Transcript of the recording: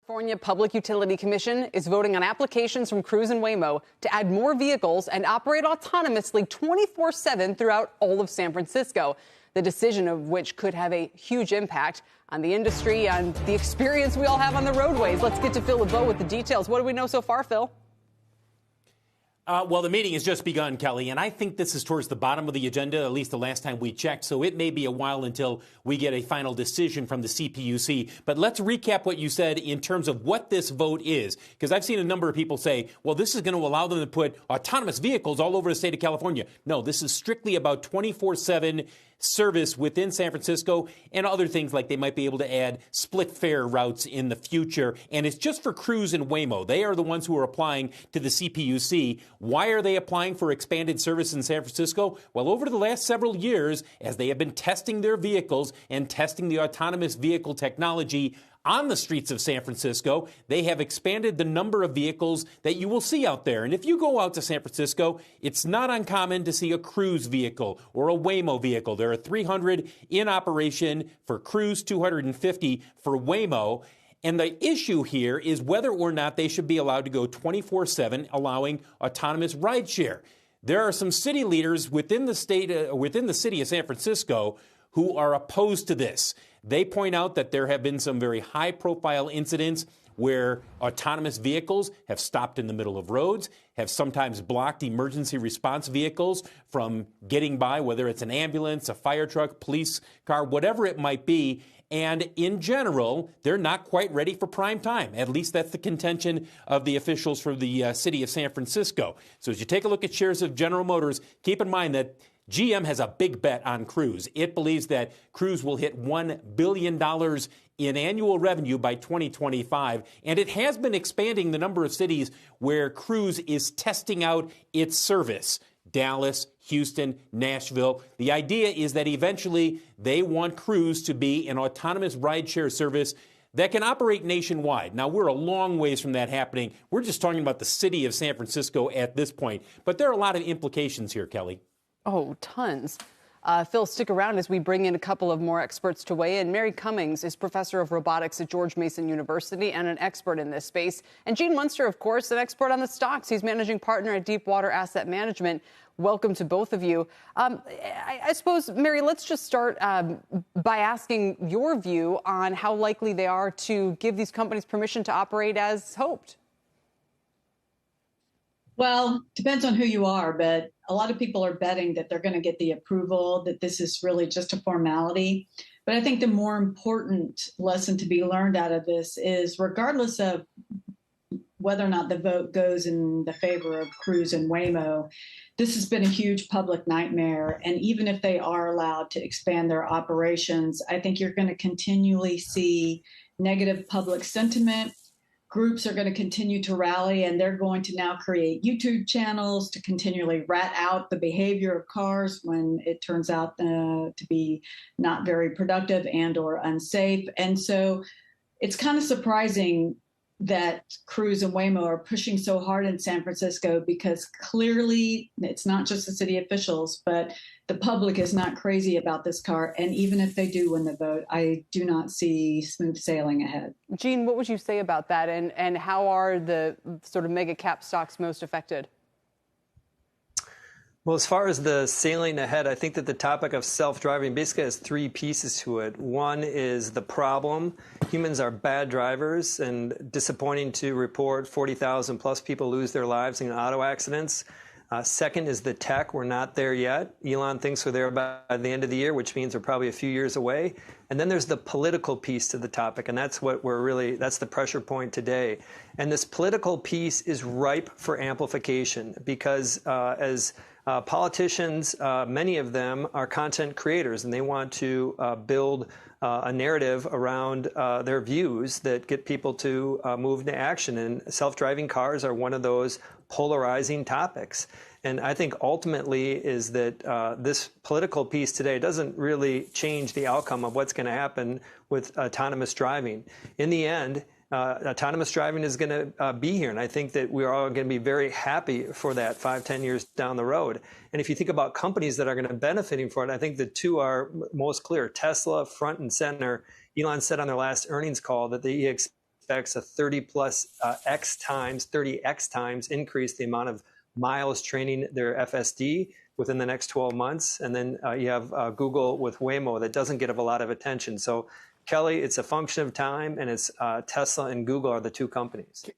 California Public Utility Commission is voting on applications from Cruise and Waymo to add more vehicles and operate autonomously 24/7 throughout all of San Francisco. The decision of which could have a huge impact on the industry and the experience we all have on the roadways. Let's get to Phil LeBeau with the details. What do we know so far, Phil? Well, the meeting has just begun, Kelly, and I think this is towards the bottom of the agenda, at least the last time we checked, so it may be a while until we get a final decision from the CPUC. But let's recap what you said in terms of what this vote is, because I've seen a number of people say, well, this is going to allow them to put autonomous vehicles all over the state of California. No, this is strictly about 24/7 service within San Francisco and other things like they might be able to add split fare routes in the future. And it's just for Cruise and Waymo. They are the ones who are applying to the CPUC. Why are they applying for expanded service in San Francisco? Well, over the last several years, as they have been testing their vehicles and testing the autonomous vehicle technology on the streets of San Francisco, they have expanded the number of vehicles that you will see out there. And if you go out to San Francisco, it's not uncommon to see a Cruise vehicle or a Waymo vehicle. There are 300 in operation for Cruise, 250 for Waymo. And the issue here is whether or not they should be allowed to go 24/7, allowing autonomous rideshare. There are some city leaders within the city of San Francisco who are opposed to this. They point out that there have been some very high-profile incidents where autonomous vehicles have stopped in the middle of roads, have sometimes blocked emergency response vehicles from getting by, whether it's an ambulance, a fire truck, police car, whatever it might be. And in general, they're not quite ready for prime time. At least that's the contention of the officials for the city of San Francisco. So as you take a look at shares of General Motors, keep in mind that GM has a big bet on Cruise. It believes that Cruise will hit $1 billion in annual revenue by 2025, and it has been expanding the number of cities where Cruise is testing out its service. Dallas, Houston, Nashville. The idea is that eventually they want Cruise to be an autonomous rideshare service that can operate nationwide. Now, we're a long ways from that happening. We're just talking about the city of San Francisco at this point. But there are a lot of implications here, Kelly. Oh, tons. Phil, stick around as we bring in a couple of more experts to weigh in. Mary Cummings is professor of robotics at George Mason University and an expert in this space. And Gene Munster, of course, an expert on the stocks. He's managing partner at Deepwater Asset Management. Welcome to both of you. I suppose, Mary, let's just start by asking your view on how likely they are to give these companies permission to operate as hoped. Well, depends on who you are, but a lot of people are betting that they're going to get the approval, that this is really just a formality. But I think the more important lesson to be learned out of this is, regardless of whether or not the vote goes in the favor of Cruise and Waymo, this has been a huge public nightmare. And even if they are allowed to expand their operations, I think you're going to continually see negative public sentiment. Groups are going to continue to rally, and they're going to now create YouTube channels to continually rat out the behavior of cars when it turns out to be not very productive and or unsafe. And so it's kind of surprising that Cruise and Waymo are pushing so hard in San Francisco, because clearly it's not just the city officials, but the public is not crazy about this car. And even if they do win the vote, I do not see smooth sailing ahead. Gene, what would you say about that? And how are the sort of mega cap stocks most affected? Well, as far as the sailing ahead, I think that the topic of self-driving basically has three pieces to it. One is the problem. Humans are bad drivers, and disappointing to report 40,000 plus people lose their lives in auto accidents. Second is the tech. We're not there yet. Elon thinks we're there by the end of the year, which means we're probably a few years away. And then there's the political piece to the topic, and that's what that's the pressure point today. And this political piece is ripe for amplification because as politicians, many of them are content creators, and they want to build a narrative around their views that get people to move into action. And self-driving cars are one of those polarizing topics. And I think ultimately is that this political piece today doesn't really change the outcome of what's going to happen with autonomous driving. In the end, autonomous driving is going to be here. And I think that we're all going to be very happy for that 5-10 years down the road. And if you think about companies that are going to benefiting from it, I think the two are most clear. Tesla, front and center. Elon said on their last earnings call that he expects expects a 30x times increase the amount of miles training their FSD within the next 12 months. And then you have Google with Waymo that doesn't get a lot of attention. So, Kelly, it's a function of time, and it's Tesla and Google are the two companies.